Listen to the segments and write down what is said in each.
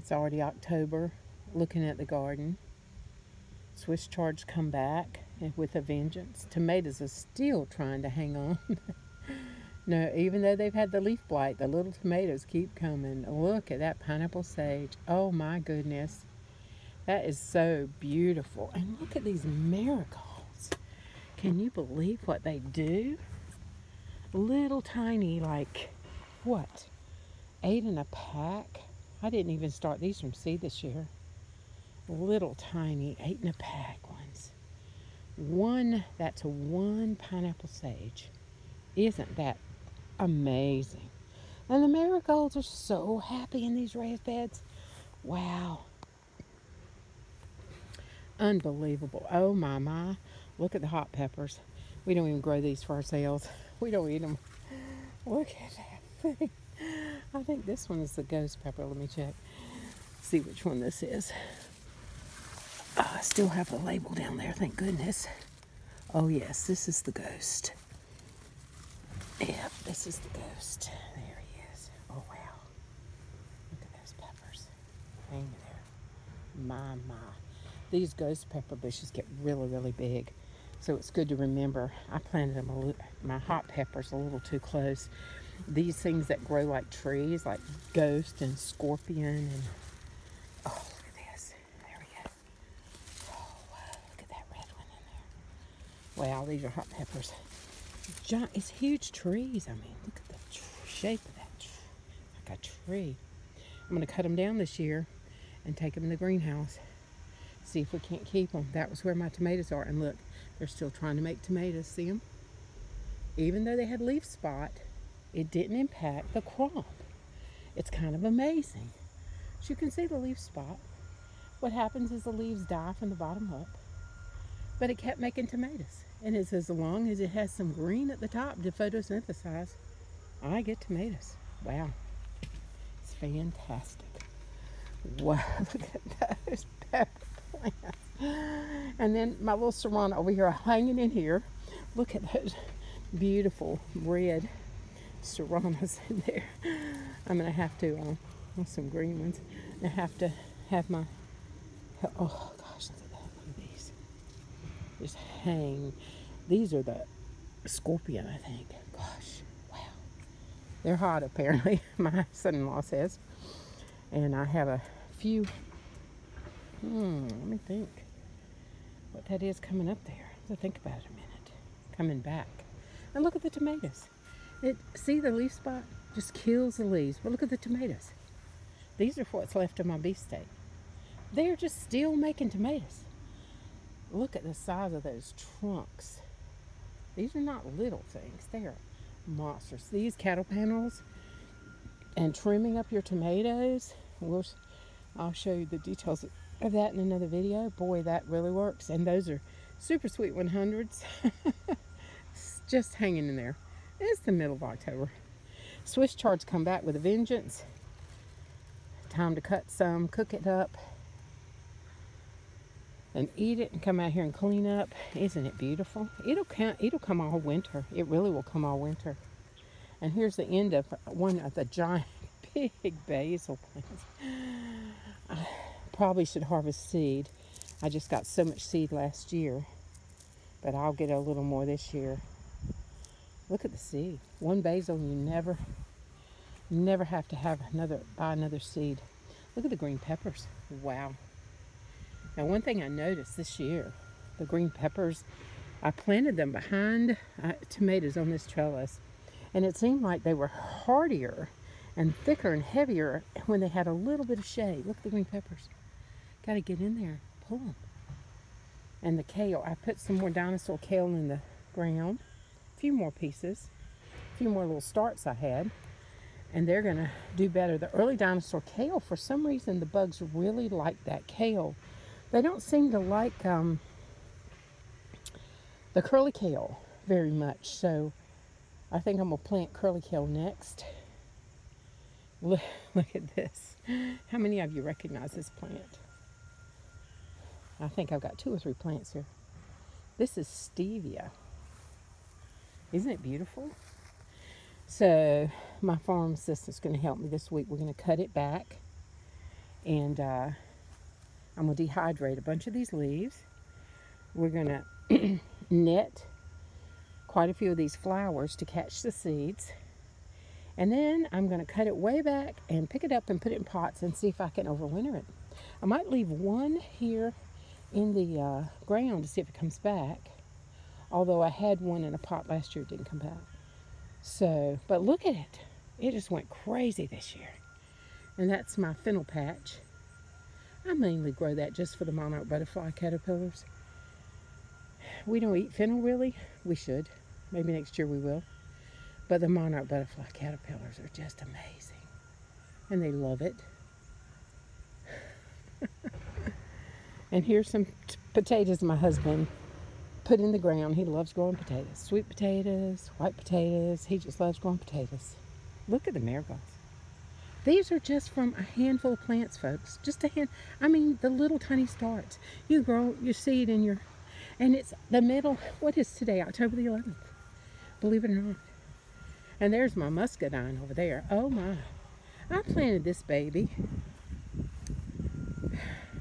It's already October, looking at the garden. Swiss chards come back with a vengeance. Tomatoes are still trying to hang on. No, even though they've had the leaf blight, the little tomatoes keep coming. Look at that pineapple sage. Oh my goodness. That is so beautiful. And look at these marigolds. Can you believe what they do? Little tiny, like, what? 8 in a pack? I didn't even start these from seed this year. Little tiny 8 in a pack ones. That's one pineapple sage. Isn't that amazing? And the marigolds are so happy in these raised beds. Wow. Unbelievable. Oh my. Look at the hot peppers. We don't even grow these for ourselves. We don't eat them. Look at that thing. I think this one is the ghost pepper. Let me check. See which one this is. Oh, I still have the label down there, thank goodness. Oh yes, this is the ghost. Yep, this is the ghost. There he is. Oh wow. Look at those peppers. Hang there. My. These ghost pepper bushes get really big. So it's good to remember. I planted them my hot peppers a little too close. These things that grow like trees, like ghost and scorpion and oh, look at this. There we go. Oh wow, look at that red one in there. Wow, these are hot peppers. It's huge trees. I mean, look at the shape of that tree. Like a tree. I'm going to cut them down this year and take them in the greenhouse. See if we can't keep them. That was where my tomatoes are. And look, they're still trying to make tomatoes. See them? Even though they had leaf spot, it didn't impact the crop. It's kind of amazing. As you can see the leaf spot. What happens is the leaves die from the bottom up. But it kept making tomatoes. And it's as long as it has some green at the top to photosynthesize, I get tomatoes. Wow. It's fantastic. Wow, look at those pepper plants. And then my little serrano over here hanging in here. Look at those beautiful red serranos in there. I'm going to have to, some green ones. I have to have my, oh gosh, look at that. Look at these. Just hang. These are the scorpion, I think. Gosh, wow. They're hot, apparently, my son-in-law says. And I have a few, let me think what that is coming up there. Let's think about it a minute. Coming back. And look at the tomatoes. See the leaf spot? Just kills the leaves. But look at the tomatoes. These are what's left of my beefsteak. They're just still making tomatoes. Look at the size of those trunks. These are not little things. They are monsters. These cattle panels and trimming up your tomatoes. I'll show you the details of that in another video. Boy, that really works. And those are super sweet 100s. Just hanging in there. It's the middle of October. Swiss chards come back with a vengeance. Time to cut some, cook it up, and eat it and come out here and clean up. Isn't it beautiful? It'll come all winter. It really will come all winter. And here's the end of one of the giant big basil plants. I probably should harvest seed. I just got so much seed last year, but I'll get a little more this year. Look at the seed. One basil, you never have to buy another seed. Look at the green peppers. Wow. Now, one thing I noticed this year, the green peppers, I planted them behind tomatoes on this trellis, and it seemed like they were hardier and thicker and heavier when they had a little bit of shade. Look at the green peppers. Got to get in there, pull them. And the kale, I put some more dinosaur kale in the ground, a few more pieces, a few more little starts I had, and they're going to do better. The early dinosaur kale, for some reason, the bugs really like that kale. They don't seem to like the curly kale very much, so I think I'm going to plant curly kale next. Look at this. How many of you recognize this plant? I think I've got 2 or 3 plants here. This is stevia. Isn't it beautiful? So my farm assistant's going to help me this week. We're going to cut it back And I'm going to dehydrate a bunch of these leaves. We're going to net quite a few of these flowers to catch the seeds. And then I'm going to cut it way back and pick it up and put it in pots and see if I can overwinter it. I might leave one here in the ground to see if it comes back. Although I had one in a pot last year, it didn't come back. So, but look at it. It just went crazy this year. And that's my fennel patch. I mainly grow that just for the monarch butterfly caterpillars. We don't eat fennel really. We should. Maybe next year we will. But the monarch butterfly caterpillars are just amazing. And they love it. And here's some potatoes my husband put in the ground. He loves growing potatoes. Sweet potatoes, white potatoes. He just loves growing potatoes. Look at the marigolds. These are just from a handful of plants, folks. Just a hand. I mean, the little tiny starts. You grow your seed in your, and it's the middle. What is today? October the 11th. Believe it or not. And there's my muscadine over there. Oh my. I planted this baby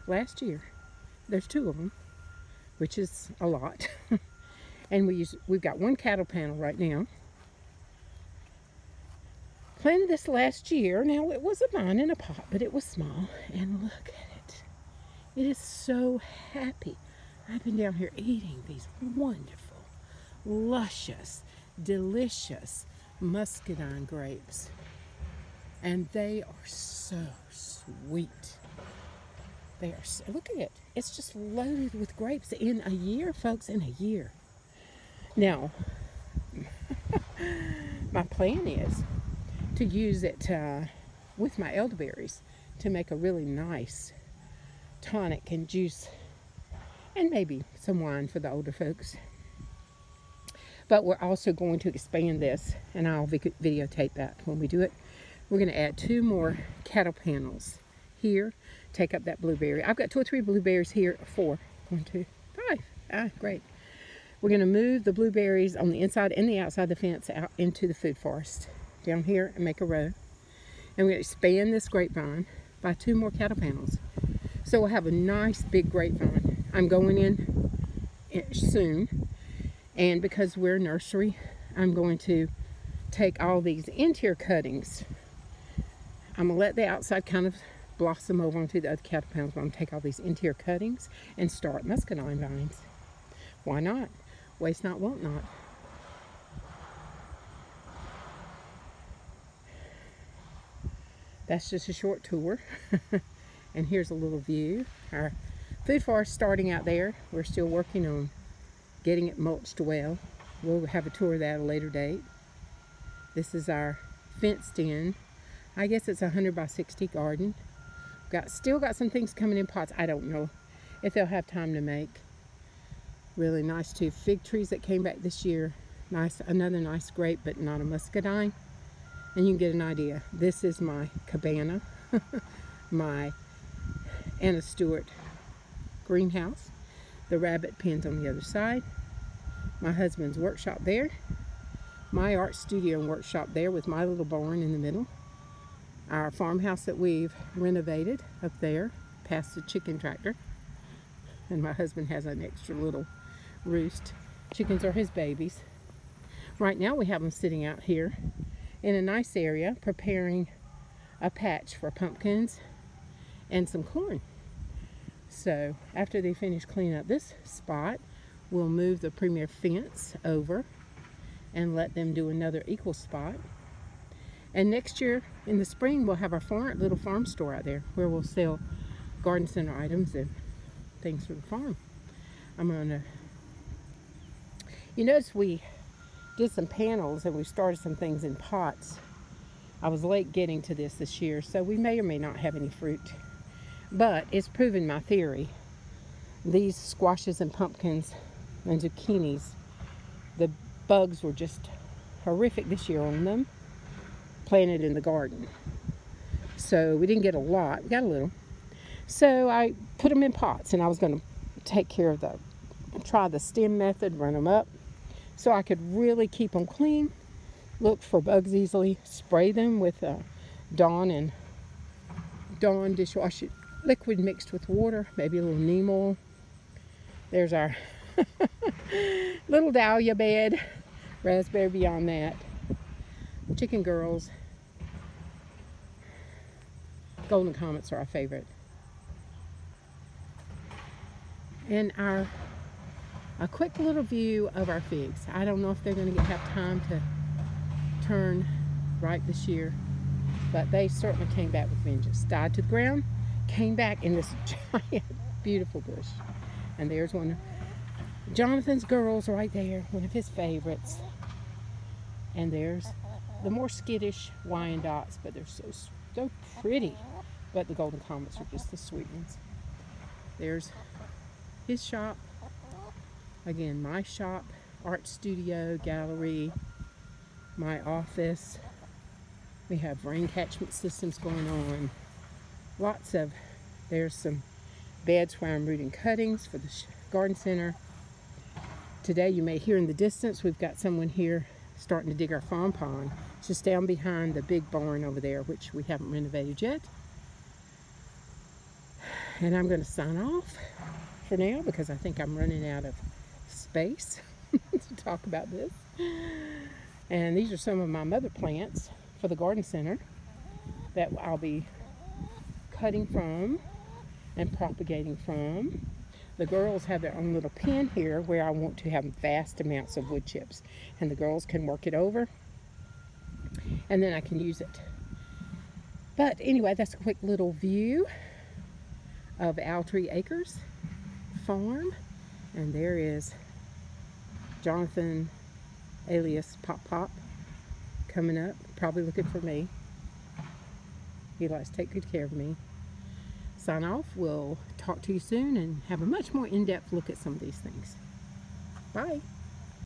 last year. There's 2 of them, which is a lot. And we've got 1 cattle panel right now. Planted this last year. Now it was a vine in a pot, but it was small. And look at it. It is so happy. I've been down here eating these wonderful, luscious, delicious muscadine grapes. And they are so sweet. They are so, look at it. It's just loaded with grapes in a year, folks, in a year. Now, my plan is to use it with my elderberries to make a really nice tonic and juice, and maybe some wine for the older folks. But we're also going to expand this, and I'll videotape that when we do it. We're going to add 2 more cattle panels here. Take up that blueberry. I've got 2 or 3 blueberries here. 4. 1, 2, 5. Ah, great. We're going to move the blueberries on the inside and the outside of the fence out into the food forest down here and make a row. And we're going to expand this grapevine by 2 more cattle panels. So we'll have a nice big grapevine. I'm going in soon. And because we're a nursery, I'm going to take all these interior cuttings. I'm going to let the outside kind of blossom over onto the other cattle panels. I'm going to take all these interior cuttings and start muscadine vines. Why not? Waste not, want not. That's just a short tour. And here's a little view. Our food forest starting out there. We're still working on getting it mulched well. We'll have a tour of that at a later date. This is our fenced in, I guess it's a 100 by 60 garden. Still got some things coming in pots. I don't know if they'll have time to make. Really nice 2 fig trees that came back this year. Nice, another nice grape, but not a muscadine. And you can get an idea. This is my cabana, my Anna Stewart greenhouse. The rabbit pen's on the other side. My husband's workshop there. My art studio and workshop there with my little barn in the middle. Our farmhouse that we've renovated up there past the chicken tractor. And my husband has an extra little roost. Chickens are his babies. Right now we have them sitting out here in a nice area preparing a patch for pumpkins and some corn. So after they finish cleaning up this spot, we'll move the premier fence over and let them do another equal spot. And next year in the spring, we'll have our little farm store out there where we'll sell garden center items and things for the farm. I'm gonna, you notice we did some panels and we started some things in pots. I was late getting to this year, so we may or may not have any fruit. But it's proven my theory. These squashes and pumpkins and zucchinis, the bugs were just horrific this year on them, planted in the garden. So we didn't get a lot, we got a little. So I put them in pots, and I was going to take care of try the stem method, run them up, so I could really keep them clean, look for bugs easily, spray them with Dawn and Dawn dishwash liquid mixed with water, maybe a little neem oil. There's our little dahlia bed, raspberry beyond that, chicken girls. Golden comets are our favorite. And a quick little view of our figs. I don't know if they're going to have time to turn ripe this year, but they certainly came back with vengeance. Died to the ground, came back in this giant, beautiful bush. And there's one of Jonathan's girls right there, one of his favorites. And there's the more skittish Wyandottes, but they're so pretty. But the golden comets are just the sweet ones. There's his shop. Again, my shop, art studio, gallery, my office. We have rain catchment systems going on. There's some beds where I'm rooting cuttings for the garden center. Today you may hear in the distance, we've got someone here starting to dig our farm pond. It's just down behind the big barn over there, which we haven't renovated yet. And I'm going to sign off for now because I think I'm running out of space to talk about this. And these are some of my mother plants for the garden center that I'll be cutting from and propagating from. The girls have their own little pen here where I want to have vast amounts of wood chips, and the girls can work it over and then I can use it. But anyway, that's a quick little view of Owltree Acres farm. And there is Jonathan alias Pop Pop coming up, probably looking for me. He likes to take good care of me. Sign off. We'll talk to you soon and have a much more in-depth look at some of these things. Bye.